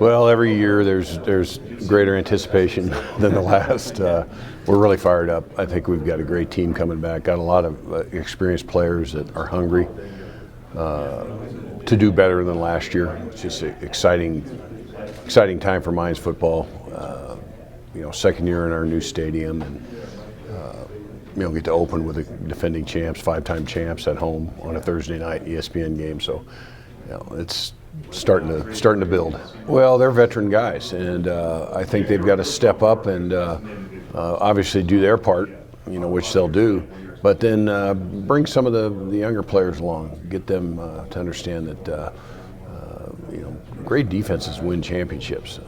Well, every year there's greater anticipation than the last. We're really fired up. I think we've got a great team coming back. Got a lot of experienced players that are hungry to do better than last year. It's just an exciting time for Mines football. Second year in our new stadium, and get to open with the defending champs, 5-time champs at home on a Thursday night ESPN game. So, it's starting to build. Well, they're veteran guys, and I think they've got to step up and obviously do their part, which they'll do. But then bring some of the younger players along, get them to understand that great defenses win championships.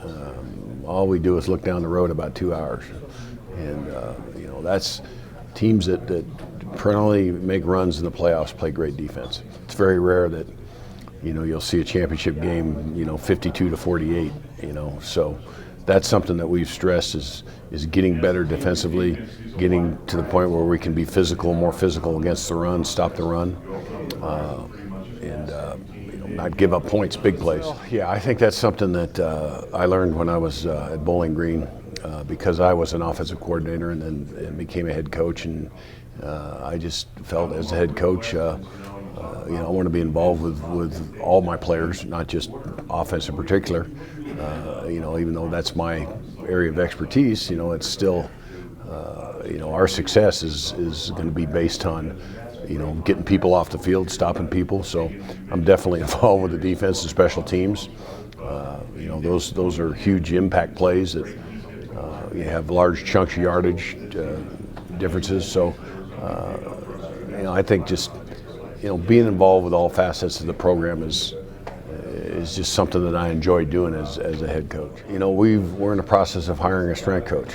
All we do is look down the road about 2 hours, and that's teams that perennially make runs in the playoffs play great defense. It's very rare that you'll see a championship game 52-48. So that's something that we've stressed is getting better defensively, getting to the point where we can be more physical against the run, stop the run, and not give up points, big plays. Yeah, I think that's something that I learned when I was at Bowling Green, because I was an offensive coordinator and then became a head coach, and I just felt as a head coach, I want to be involved with all my players, not just offense in particular. Even though that's my area of expertise, it's still, our success is going to be based on, getting people off the field, stopping people. So I'm definitely involved with the defense and special teams. Those are huge impact plays that you have large chunks of yardage differences. So I think just being involved with all facets of the program is just something that I enjoy doing as a head coach. We're in the process of hiring a strength coach,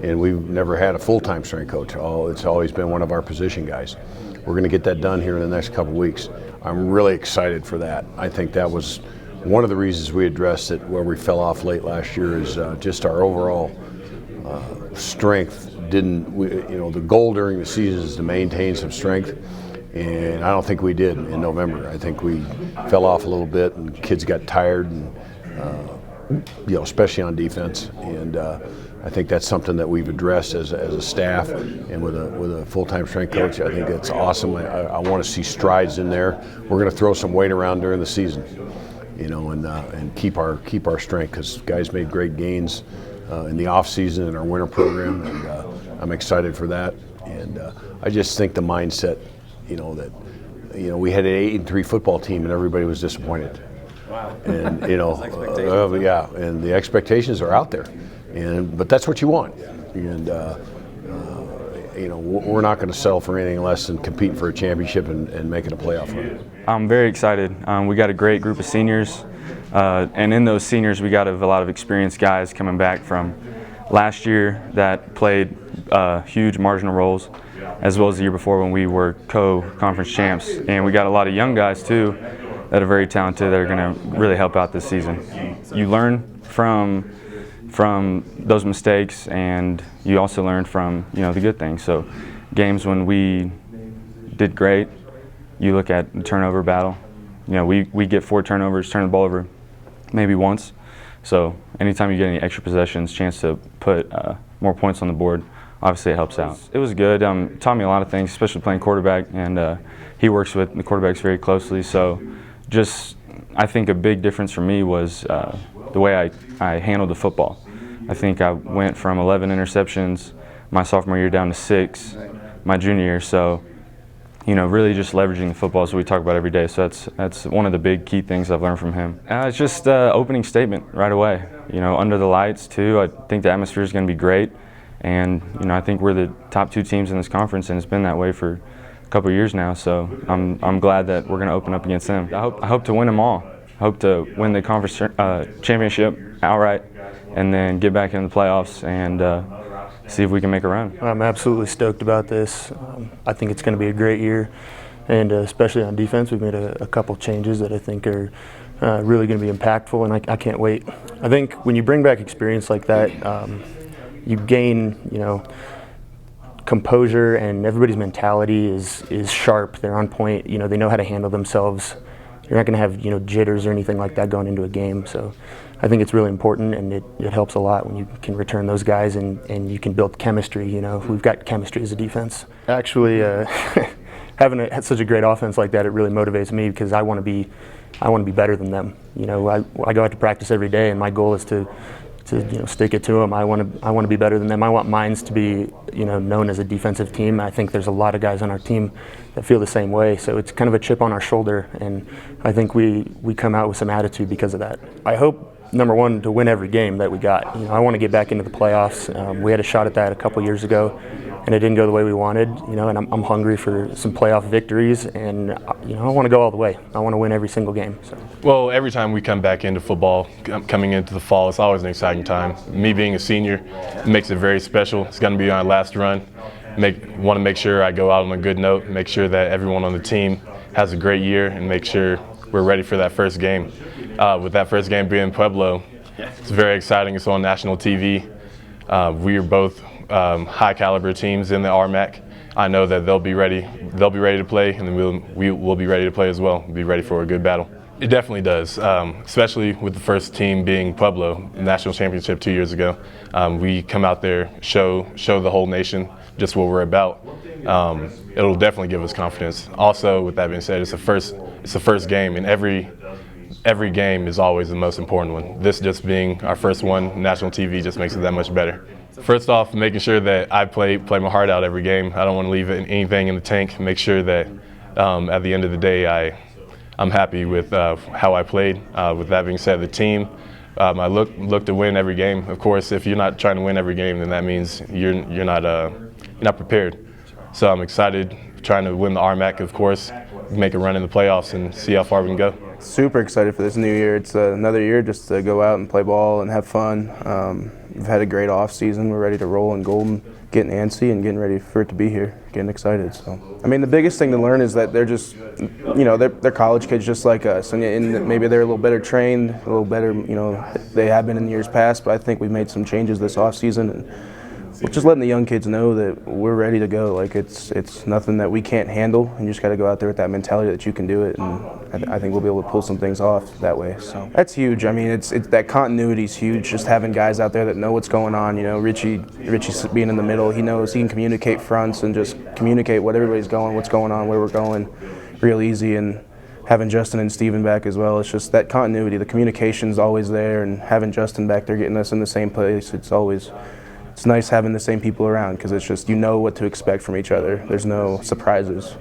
and we've never had a full-time strength coach. It's always been one of our position guys. We're going to get that done here in the next couple of weeks. I'm really excited for that. I think that was one of the reasons we addressed it where we fell off late last year, is just our overall strength the goal during the season is to maintain some strength. And I don't think we did in November. I think we fell off a little bit, and kids got tired, and especially on defense. And I think that's something that we've addressed as a staff, and with a full-time strength coach. I think that's awesome. I want to see strides in there. We're going to throw some weight around during the season, and keep our strength, because guys made great gains in the off season in our winter program, and I'm excited for that. And I just think the mindset. We had an 8-3 football team, and everybody was disappointed. Wow. And and the expectations are out there, but that's what you want. And we're not going to settle for anything less than competing for a championship and making a playoff run. I'm very excited. We got a great group of seniors, and in those seniors we got a lot of experienced guys coming back from last year that played huge marginal roles, as well as the year before when we were co-conference champs. And we got a lot of young guys too that are very talented that are going to really help out this season. You learn from those mistakes, and you also learn from the good things. So games when we did great, you look at the turnover battle. We get 4 turnovers, turn the ball over maybe once. So anytime you get any extra possessions, chance to put more points on the board, obviously it helps out. It was good. Taught me a lot of things, especially playing quarterback, and he works with the quarterbacks very closely. So I think a big difference for me was the way I handled the football. I think I went from 11 interceptions my sophomore year down to 6 my junior year. So really just leveraging the football as we talk about every day. So that's one of the big key things I've learned from him. It's just opening statement right away. Under the lights too. I think the atmosphere is going to be great, and I think we're the top 2 teams in this conference, and it's been that way for a couple of years now. So I'm glad that we're going to open up against them. I hope to win them all. I hope to win the conference championship outright, and then get back in the playoffs and see if we can make a run. I'm absolutely stoked about this. I think it's going to be a great year, and especially on defense, we've made a couple changes that I think are really going to be impactful, and I can't wait. I think when you bring back experience like that, you gain, composure, and everybody's mentality is sharp. They're on point. They know how to handle themselves not going to have jitters or anything like that going into a game. So I think it's really important, and it helps a lot when you can return those guys and you can build chemistry. We've got chemistry as a defense. Actually, having such a great offense like that, it really motivates me because I want to be better than them. I go out to practice every day, and my goal is to stick it to them. I want to be better than them. I want Mines to be known as a defensive team. I think there's a lot of guys on our team that feel the same way. So it's kind of a chip on our shoulder, and I think we come out with some attitude because of that. I hope, number one, to win every game that we got. I want to get back into the playoffs. We had a shot at that a couple years ago, and it didn't go the way we wanted. And I'm hungry for some playoff victories, and I want to go all the way. I want to win every single game. So. Well, every time we come back into football, coming into the fall, it's always an exciting time. Me being a senior makes it very special. It's going to be our last run. Want to make sure I go out on a good note, make sure that everyone on the team has a great year, and make sure we're ready for that first game. With that first game being Pueblo, it's very exciting. It's on national TV. We are both high caliber teams in the RMAC. I know that they'll be ready to play, and then we'll be ready to play as well. Be ready for a good battle. It definitely does, especially with the first team being Pueblo, national championship 2 years ago. We come out there, show the whole nation just what we're about. It'll definitely give us confidence. Also, with that being said, it's the first game, and every game is always the most important one. This just being our first one, national TV just makes it that much better. First off, making sure that I play my heart out every game. I don't want to leave anything in the tank. Make sure that at the end of the day, I'm happy with how I played. With that being said, the team, I look to win every game. Of course, if you're not trying to win every game, then that means you're not prepared. So I'm excited, trying to win the RMAC, of course, make a run in the playoffs, and see how far we can go. Super excited for this new year. It's another year just to go out and play ball and have fun. We've had a great off season. We're ready to roll in Golden, getting antsy and getting ready for it to be here, getting excited. So, I mean, the biggest thing to learn is that they're just, they're college kids just like us, and maybe they're a little better trained, a little better, they have been in years past. But I think we made some changes this off season, and we're just letting the young kids know that we're ready to go. Like it's nothing that we can't handle, and you just got to go out there with that mentality that you can do it, and I think we'll be able to pull some things off that way. So that's huge. I mean, it's that continuity is huge. Just having guys out there that know what's going on. Richie's being in the middle. He knows he can communicate fronts and just communicate what everybody's going, what's going on, where we're going, real easy. And having Justin and Steven back as well, it's just that continuity. The communication's always there, and having Justin back there getting us in the same place, it's nice having the same people around because it's just what to expect from each other. There's no surprises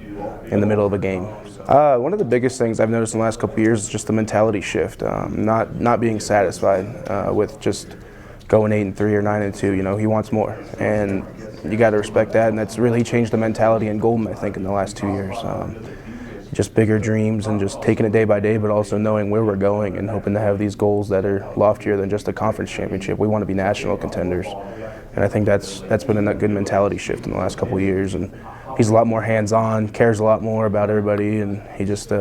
in the middle of a game. One of the biggest things I've noticed in the last couple of years is just the mentality shift. Not being satisfied with just going 8-3 or 9-2. He wants more, and you got to respect that. And that's really changed the mentality in Golden, I think, in the last 2 years. Just bigger dreams and just taking it day by day, but also knowing where we're going and hoping to have these goals that are loftier than just a conference championship. We want to be national contenders. And I think that's been a good mentality shift in the last couple of years. And he's a lot more hands-on, cares a lot more about everybody, and he just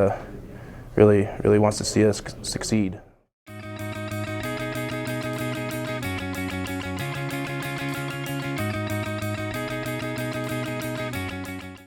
really wants to see us succeed.